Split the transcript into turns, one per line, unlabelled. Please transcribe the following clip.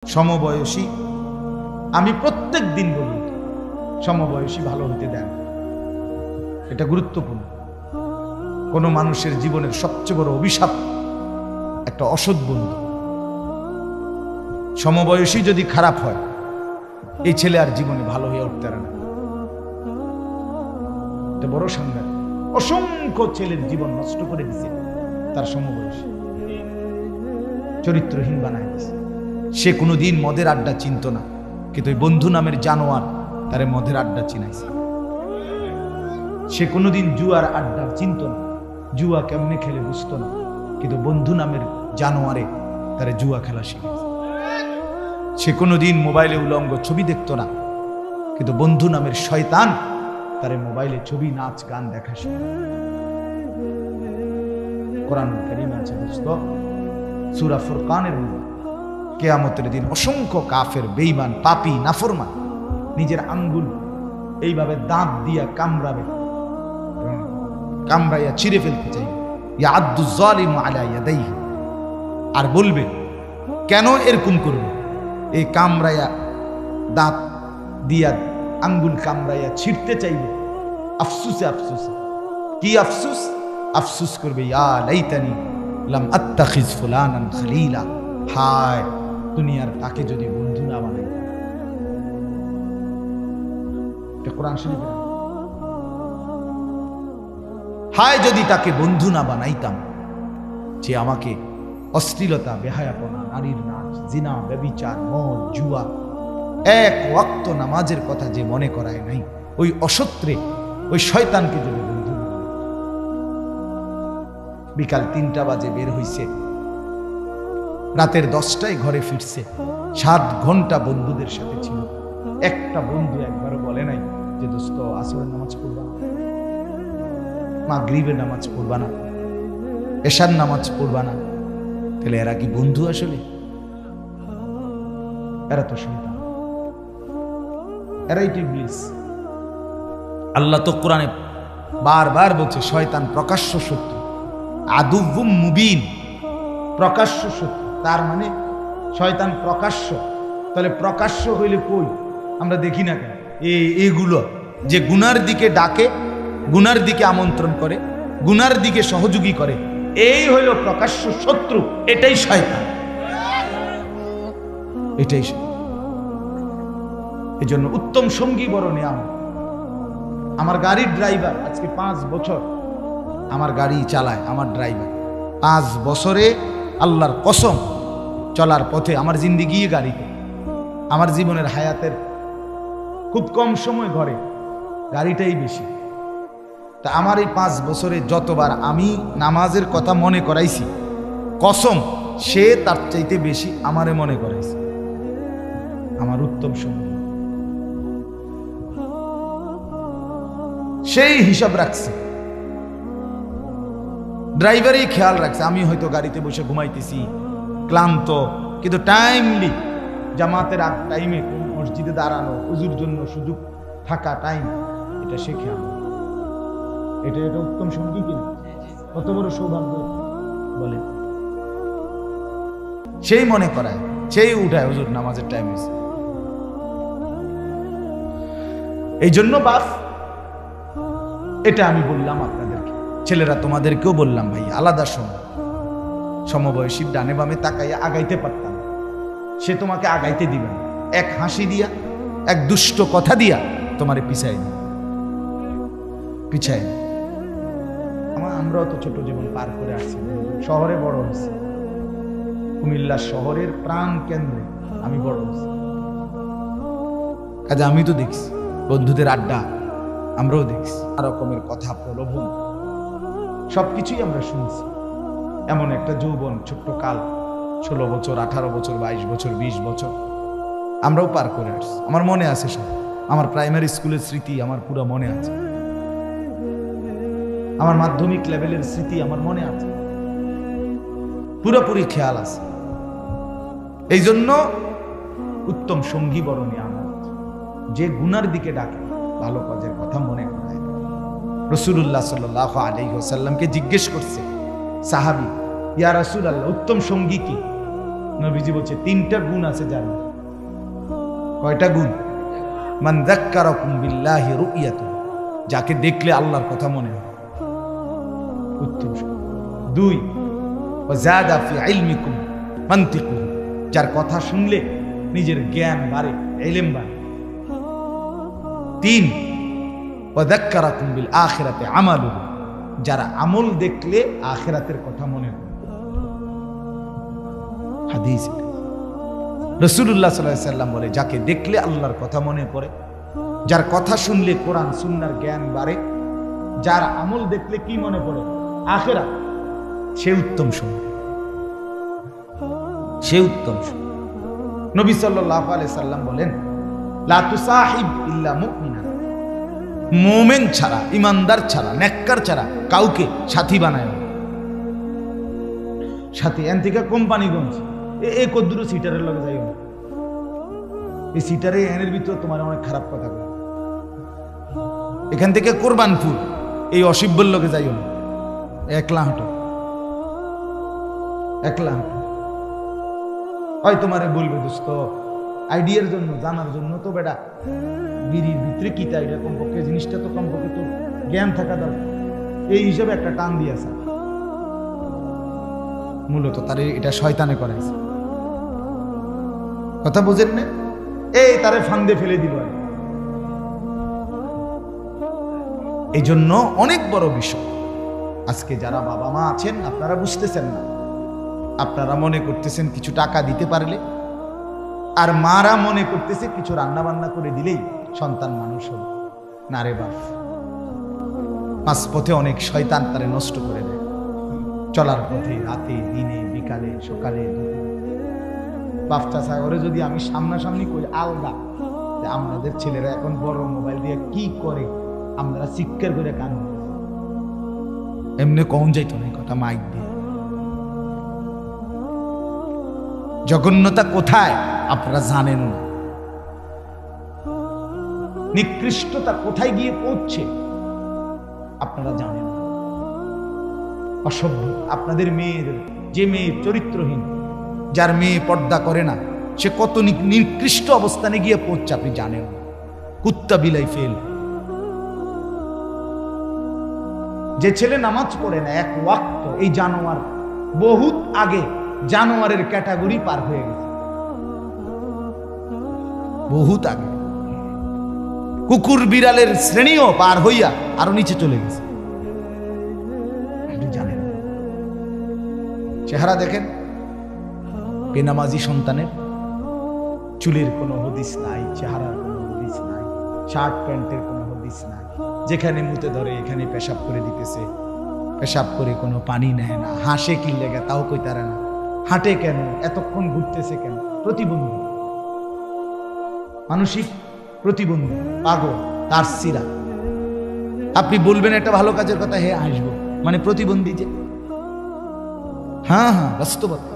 সমবয়সী, আমি প্রত্যেক দিন বলি সমবয়সী ভালো হতে দেন, এটা গুরুত্বপূর্ণ। কোন মানুষের জীবনের সবচেয়ে বড় অভিশাপ একটা অসৎ বন্ধু। সমবয়সী যদি খারাপ হয়, এই ছেলে আর জীবনে ভালো হয়ে উঠতে পারে না। এটা বড় সংজ্ঞা। অসংখ্য ছেলের জীবন নষ্ট করে দিছে তার সমবয়সী, চরিত্রহীন বানায় দিছে। সে কোনোদিন মদের আড্ডা চিনত না, কিন্তু ওই বন্ধু নামের জানোয়ার তারে মদের আড্ডা চিনাইছে। সে কোনোদিন জুয়ার আড্ডা চিনত না, জুয়া কেমনে খেলে বুঝতো না, কিন্তু বন্ধু নামের জানোয়ারে তারে জুয়া খেলা শিখেছে। সে কোনোদিন মোবাইলে উলঙ্গ ছবি দেখতো না, কিন্তু বন্ধু নামের শয়তান তারে মোবাইলে ছবি, নাচ, গান দেখা শিখে। কোরআন কারীমে আছে দোস্ত, সূরা ফুরকানের মধ্যে কিয়ামতের দিন অসংখ্য কাফের, বেঈমান, পাপী, নাফরমান নিজের আঙ্গুল এইভাবে দাঁত দিয়া কামড়াবে, কামড়াইয়া ছিঁড়ে ফেলতে চাইবে। ইয়াদু যালিমু আলা ইয়াদাইহি, আর বলবে কেন এরকম করবে? এই কামড়াইয়া দাঁত দিয়া আঙ্গুল কামড়াইয়া ছিঁড়তে চাইবে। আফসুসে আফসুসে, কি আফসুস? আফসুস করবে, ইয়া লাইতানি লাম আত্তাখিজ ফুলানান খলিলা, হায় দুনিয়ার তাকে যদি বন্ধু না বানাই। এটা কোরআন শরীফে, হায় যদি তাকে বন্ধু না বানাইতাম, যে আমাকে অশ্লীলতা, বেহায়াপনা, নারীর নাচ, জিনা, ব্যভিচার, মদ, জুয়া, এক ওয়াক্ত নামাজের কথা যে মনে করায় নাই, ওই অসত্রে, ওই শয়তানকে যদি বন্ধু না। বিকাল ৩টা বাজে বের হইছে, রাতের 10টায় ঘরে ফিরছে, 7 ঘন্টা বন্ধুদের সাথে ছিল। একটা বন্ধু একবারও বলে নাই যে দোস্ত আসরের নামাজ পড়বা না, মাগরিবের নামাজ পড়বা না, এশার নামাজ পড়বা না। তাহলে এরা কি বন্ধু? আসলে এরা তো শয়তান, এরাই ইবলিস। আল্লাহ তো কোরআনে বারবার বলছে শয়তান প্রকাশ্য শত্রু, আদুউম মুবিন, প্রকাশ্য শত্রু। তার মানে শয়তান প্রকাশ্য। তাহলে প্রকাশ্য হইলে কই আমরা দেখি না কেন? এগুলো যে গুনার দিকে ডাকে, গুনার দিকে আমন্ত্রণ করে, গুনার দিকে সহযোগী করে, এই হইল প্রকাশ্য শত্রু। এটাই শয়তান, এটাই। এই জন্য উত্তম সঙ্গী বড় নিয়ামত। আমার গাড়ির ড্রাইভার আজকে 5 বছর আমার গাড়ি চালায়, আমার ড্রাইভার 5 বছরে আল্লাহর কসম চলার পথে আমার জিন্দিগি গাড়িতে, আমার জীবনের হায়াতের খুব কম সময় ঘরে গাড়িটাই বেশি। তা আমার এই 5 বছরে যতবার আমি নামাজের কথা মনে করাইছি, কসম সে তার চাইতে বেশি আমারে মনে করাইছে। আমার উত্তম সঙ্গী, সেই হিসাব রাখছে, ড্রাইভারই খেয়াল রাখছে। আমি হয়তো গাড়িতে বসে ঘুমাইতেছি ক্লান্ত, কিন্তু টাইমলি জামাতের আগ টাইমে মসজিদে দাঁড়ানো, উজুর জন্য সুযোগ থাকা টাইম, এটা সে খেয়াল। এটা উত্তম সঙ্গী কিনা? কত বড় সৌভাগ্য বলে। সেই মনে করায়, সেই উঠায় হুজুর নামাজের টাইম হয়েছে। এই জন্য বাপ, এটা আমি বললাম আপনাদেরকে, ছেলেরা তোমাদেরকেও বললাম, ভাই আলাদা সময়, সমবয়সীর ডানে বামে তাকাইয়া আগাইতে পারতাম, সে তোমাকে আগাইতে দিবে না। এক হাসি দিয়া, এক দুষ্ট কথা দিয়া তোমারে পিছাই দিবে, পিছাই। আমরাও তো ছোট জীবন পার করে আসছি, শহরে বড় হয়েছি, কুমিল্লা শহরের প্রাণ কেন্দ্রে আমি বড় হয়েছি। কাজে আমি তো দেখছি বন্ধুদের আড্ডা, আমরাও দেখছি রকমের কথা, প্রলোভন, সবকিছুই আমরা শুনছি। এমন একটা যৌবন, ছোট্ট কাল, 16 বছর, 18 বছর, 22 বছর, 20 বছর আমরাও পার করে আসছি। আমার মনে আছে সব, আমার প্রাইমারি স্কুলের স্মৃতি আমার পুরো মনে আছে, আমার মাধ্যমিক লেভেলের স্মৃতি আমার মনে আছে, পুরোপুরি খেয়াল আছে। এই জন্য উত্তম সঙ্গী বড় নিয়ামত, যে গুনার দিকে ডাকে, ভালো কাজের কথা মনে করায়। রাসূলুল্লাহ সাল্লাল্লাহু আলাইহি ওয়াসাল্লামকে জিজ্ঞেস করছে সাহাবী, ইয়া রাসূলুল্লাহ, উত্তম সঙ্গী কি? নবীজি বলছে 3টা গুণ আছে যার মধ্যে। কয়টা গুণ? মান যাক্কারাকুম বিল্লাহি রুইয়াতু, যাকে দেখলে আল্লাহর কথা মনে হয়, উত্তম। 2 ওয়া যাদা ফি ইলমিকুম মানতিকু, যার কথা শুনলে নিজের জ্ঞান বাড়ে, ইলম বাড়ে। 3 ওয়া যাক্কারাকুম বিল আখিরাতি আমালুহু, যারা আমল দেখলে আখিরাতের কথা মনে হয়। হাদিস রাসূলুল্লাহ সাল্লাল্লাহু আলাইহি ওয়াসাল্লাম বলে, যাকে দেখলে আল্লাহর কথা মনে পড়ে, যার কথা শুনলে কোরআন সুন্নাহর জ্ঞান বাড়ে, যার আমল দেখলে কি মনে পড়ে? আখিরাত, সে উত্তম সময়, সে উত্তম সময়। নবী সাল্লাল্লাহু আলাইহি সাল্লাম বলেন, লা তুসাহিব ইল্লা মুমিনা, মুমিন ছাড়া, ইমানদার ছাড়া, নেককার ছাড়া কাউকে সাথী বানায় না। সাথী এন থেকে কোম্পানিগঞ্জ এই কদ্দুরু সিটারের লগে যাইও না, এই সিটারে এনের ভিতর তোমার অনেক খারাপ কথা বলে। এখান থেকে কোরবানপুর এই অসিব্বর লগে যাইও না, একলা হাঁটো, একলা হাঁটো। হয় তোমারে বলবে দোস্ত আইডিয়ার জন্য, জানার জন্য তো বেটা বিড়ির ভিতরে কি তাই কমপক্ষে জিনিসটা তো কমপক্ষে তো জ্ঞান থাকা দরকার, এই হিসাবে একটা টান দিয়েছে। মূলত তারে এটা শয়তানে করাইছে, কথা বুঝেন না? এই তারে ফান্দে ফেলে দিল। এই জন্য অনেক বড় বিষয়। আজকে যারা বাবা মা আছেন আপনারা বুঝতেছেন না, আপনারা মনে করতেছেন কিছু টাকা দিতে পারলে, আর মারা মনে করতেছে কিছু রান্না বান্না করে দিলেই সন্তান মানুষ হবে। না রে বাপ, মাঝপথে অনেক শয়তান তারে নষ্ট করে দেয়, চলার পথে, রাতে, দিনে, বিকালে, সকালে। বাপটা চায় ওরে যদি আমি সামনাসামনি করি আলগা, আমাদের ছেলেরা এখন বড় মোবাইল দিয়ে কি করে আমরা চিৎকার করে কান, এমনি কখন যাইতো না কথা মাইক দিয়ে। জঘন্যতা কোথায় আপনারা জানেন না, নিকৃষ্টতা কোথায় গিয়ে পৌঁছছে আপনারা জানেন না। অসভ্য আপনাদের মেয়েদের, যে মেয়ে চরিত্রহীন, যার মেয়ে পর্দা করে না, সে কত নিকৃষ্ট অবস্থানে গিয়ে পৌঁছছে আপনি জানেন না। কুত্তা বিলাই ফেল। যে ছেলে নামাজ পড়ে না এক ওয়াক্ত, এই জানোয়ার বহুত আগে জানোয়ারের ক্যাটাগরি পার হয়ে গেছে, বহুত আগে কুকুর বিড়ালের শ্রেণীও পার হইয়া আরো নিচে চলে গেছে। জানেন চেহারা দেখেন, বেনামাজি সন্তানের চুলের কোনো হদিস নাই, চেহারার কোনো হদিস নাই, শার্ট প্যান্টের কোনো হদিস নাই, যেখানে মুতে ধরে এখানে পেশাব করে দিতেছে, পেশাব করে কোনো পানি নেয় না, হাসে কি লেগে তাও কইতারে না, হাঁটে কেন, এতক্ষণ ঘুরতেছে কেন, প্রতিবন্ধী, মানসিক প্রতিবন্ধী, পাগল, তার সিরা। আপনি বলবেন একটা ভালো কাজের কথা, হে আসবো, মানে প্রতিবন্ধী যে। হ্যাঁ হ্যাঁ, বাস্তবতা।